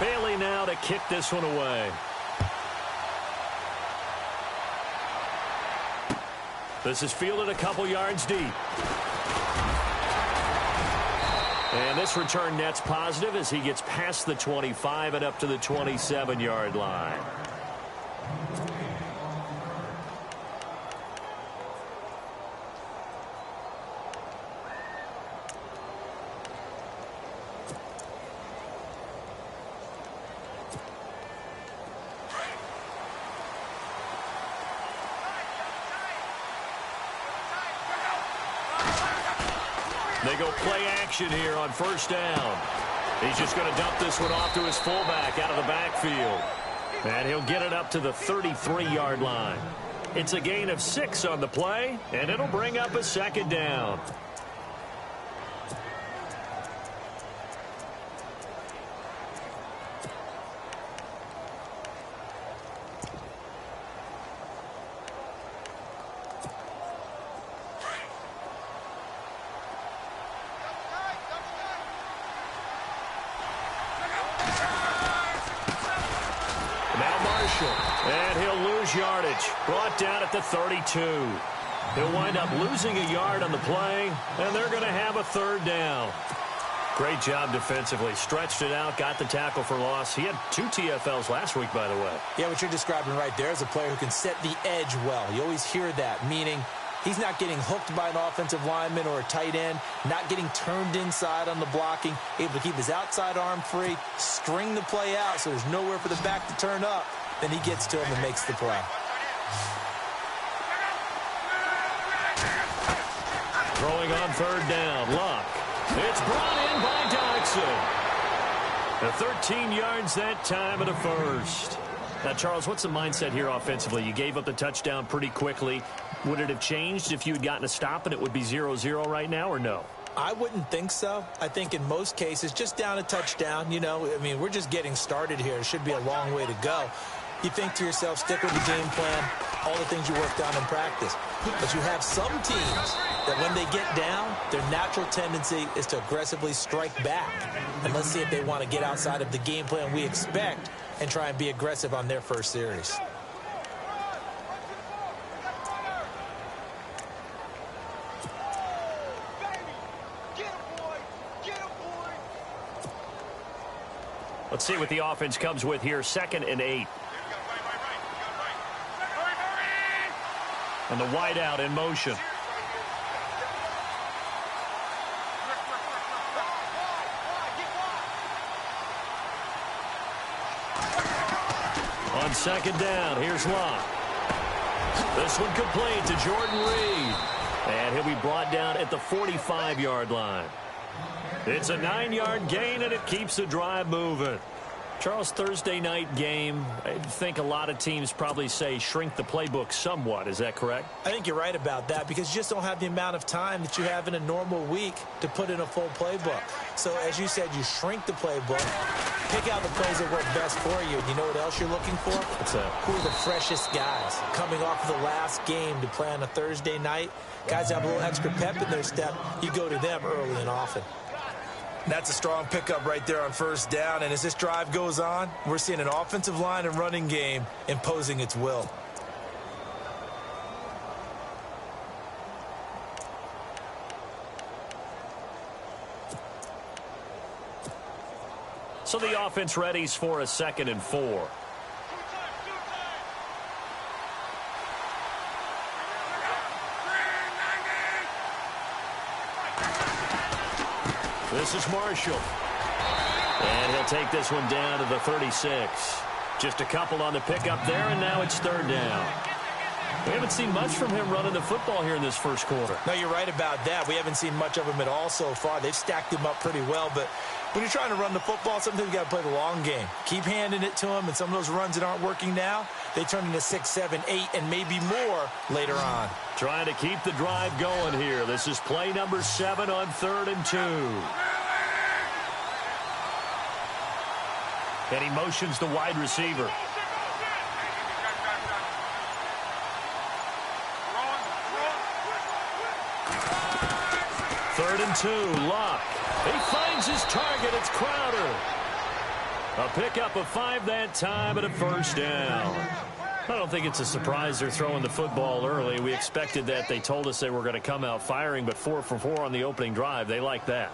Bailey now to kick this one away. This is fielded a couple yards deep. And this return net's positive as he gets past the 25 and up to the 27-yard line. They go play action here on first down. He's just going to dump this one off to his fullback out of the backfield. And he'll get it up to the 33-yard line. It's a gain of 6 on the play, and it'll bring up a second down. And he'll lose yardage. Brought down at the 32. He'll wind up losing a yard on the play, and they're going to have a third down. Great job defensively. Stretched it out, got the tackle for loss. He had 2 TFLs last week, by the way. Yeah, what you're describing right there is a player who can set the edge well. You always hear that, meaning he's not getting hooked by an offensive lineman or a tight end, not getting turned inside on the blocking, able to keep his outside arm free, string the play out so there's nowhere for the back to turn up. Then he gets to him and makes the play. Throwing on third down, Luck. It's brought in by Dodson. The 13 yards that time and a first. Now, Charles, what's the mindset here offensively? You gave up the touchdown pretty quickly. Would it have changed if you had gotten a stop and it would be 0-0 right now, or no? I wouldn't think so. I think in most cases, just down a touchdown, you know, I mean, we're just getting started here. It should be a long way to go. You think to yourself, stick with the game plan, all the things you worked on in practice. But you have some teams that when they get down, their natural tendency is to aggressively strike back. And let's see if they want to get outside of the game plan we expect and try and be aggressive on their first series. Let's see what the offense comes with here. 2nd and 8. And the wideout in motion. On 2nd down, here's Locke. This one complete to Jordan Reed. And he'll be brought down at the 45-yard line. It's a 9-yard gain, and it keeps the drive moving. Charles, Thursday night game, I think a lot of teams probably say shrink the playbook somewhat. Is that correct? I think you're right about that because you just don't have the amount of time that you have in a normal week to put in a full playbook. So, as you said, you shrink the playbook, pick out the plays that work best for you. And you know what else you're looking for? What's that? Who are the freshest guys coming off of the last game to play on a Thursday night? Guys have a little extra pep in their step. You go to them early and often. That's a strong pickup right there on first down. And as this drive goes on, we're seeing an offensive line and running game imposing its will. So the offense readies for a 2nd and 4. This is Marshall. And he'll take this one down to the 36. Just a couple on the pickup there, and now it's 3rd down. We haven't seen much from him running the football here in this first quarter. No, you're right about that. We haven't seen much of him at all so far. They've stacked him up pretty well, but when you're trying to run the football, sometimes you got to play the long game. Keep handing it to him, and some of those runs that aren't working now, they turn into 6, 7, 8, and maybe more later on. Trying to keep the drive going here. This is play number 7 on 3rd and 2. And he motions the wide receiver. Third and 2, Luck. He finds his target. It's Crowder. A pickup of 5 that time and a first down. I don't think it's a surprise they're throwing the football early. We expected that. They told us they were going to come out firing, but 4 for 4 on the opening drive. They like that.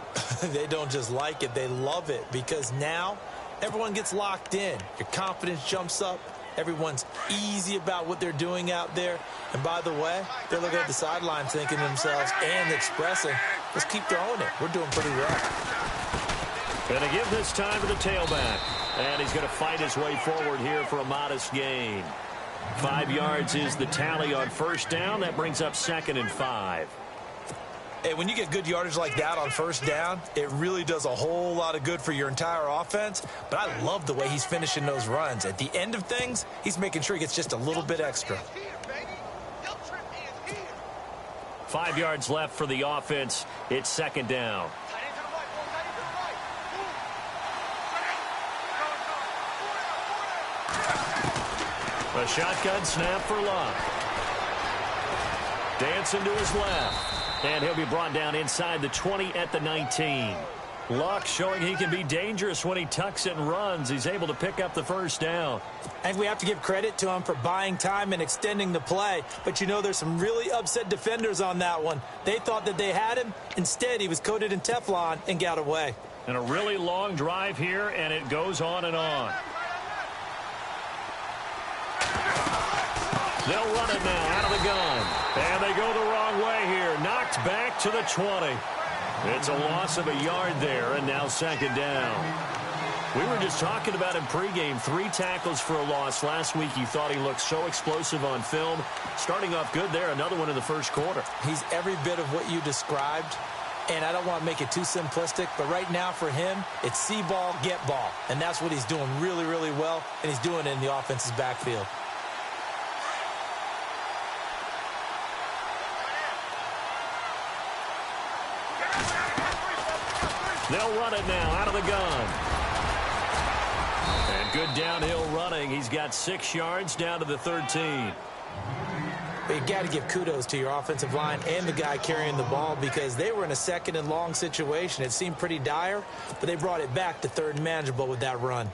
They don't just like it. They love it because now everyone gets locked in. Your confidence jumps up. Everyone's easy about what they're doing out there. And by the way, they're looking at the sideline thinking to themselves and expressing, let's keep throwing it. We're doing pretty well. Going to give this time to the tailback. And he's going to fight his way forward here for a modest gain. 5 yards is the tally on first down. That brings up 2nd and 5. Hey, when you get good yardage like that on first down, it really does a whole lot of good for your entire offense. But I love the way he's finishing those runs. At the end of things, he's making sure he gets just a little bit extra. 5 yards left for the offense. It's 2nd down. A shotgun snap for Luck. Dancing to his left. And he'll be brought down inside the 20 at the 19. Luck showing he can be dangerous when he tucks it and runs. He's able to pick up the first down. I think we have to give credit to him for buying time and extending the play. But, you know, there's some really upset defenders on that one. They thought that they had him. Instead, he was coated in Teflon and got away. And a really long drive here, and it goes on and on. They'll run it now out of the gun. And they go the wrong way here. Knocked back to the 20. It's a loss of a yard there, and now 2nd down. We were just talking about him pregame. 3 tackles for a loss. Last week he thought he looked so explosive on film. Starting off good there. Another one in the first quarter. He's every bit of what you described. And I don't want to make it too simplistic, but right now for him, it's see ball, get ball. And that's what he's doing really, really well, and he's doing it in the offense's backfield. They'll run it now out of the gun. And good downhill running. He's got 6 yards down to the 13. But you got to give kudos to your offensive line and the guy carrying the ball because they were in a 2nd and long situation. It seemed pretty dire, but they brought it back to 3rd and manageable with that run.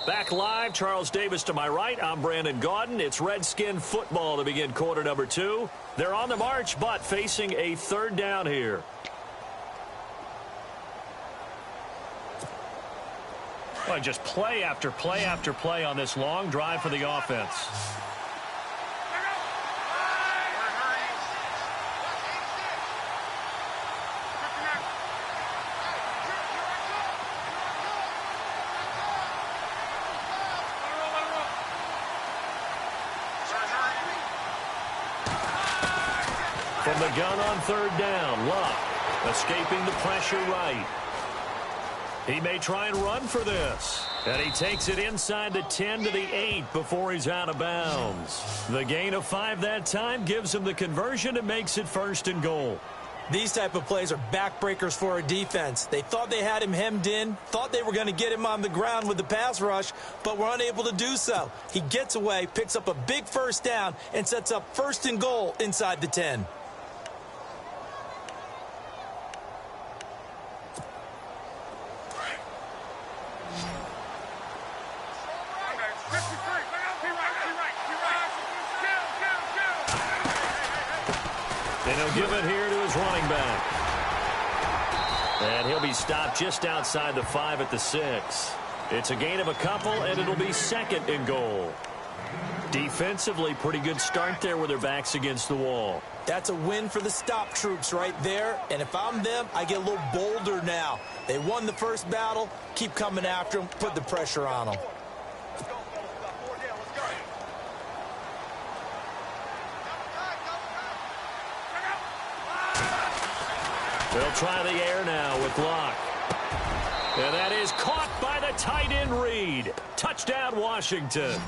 Back live, Charles Davis to my right. I'm Brandon Gaudin. It's Redskin football to begin quarter number 2. They're on the march, but facing a 3rd down here. Well, just play after play after play on this long drive for the offense. From the gun on 3rd down, Luck escaping the pressure right. He may try and run for this. And he takes it inside the 10 to the 8 before he's out of bounds. The gain of 5 that time gives him the conversion and makes it 1st and goal. These type of plays are backbreakers for a defense. They thought they had him hemmed in, thought they were going to get him on the ground with the pass rush, but were unable to do so. He gets away, picks up a big 1st down, and sets up 1st and goal inside the 10. And he'll give it here to his running back. And he'll be stopped just outside the 5 at the 6. It's a gain of a couple, and it'll be 2nd and goal. Defensively, pretty good start there with their backs against the wall. That's a win for the stop troops right there. And if I'm them, I get a little bolder now. They won the first battle. Keep coming after them. Put the pressure on them. They'll try the air now with Luck. And that is caught by the tight end Reed. Touchdown, Washington.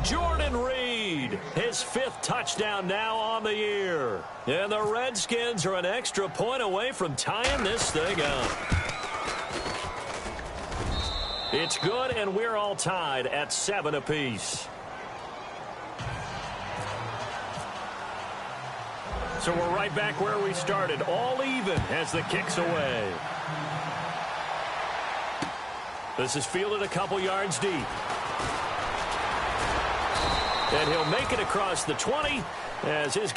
Jordan Reed, his 5th touchdown now on the year. And the Redskins are an extra point away from tying this thing up. It's good, and we're all tied at 7 apiece. So we're right back where we started, all even as the kick's away. This is fielded a couple yards deep. And he'll make it across the 20 as his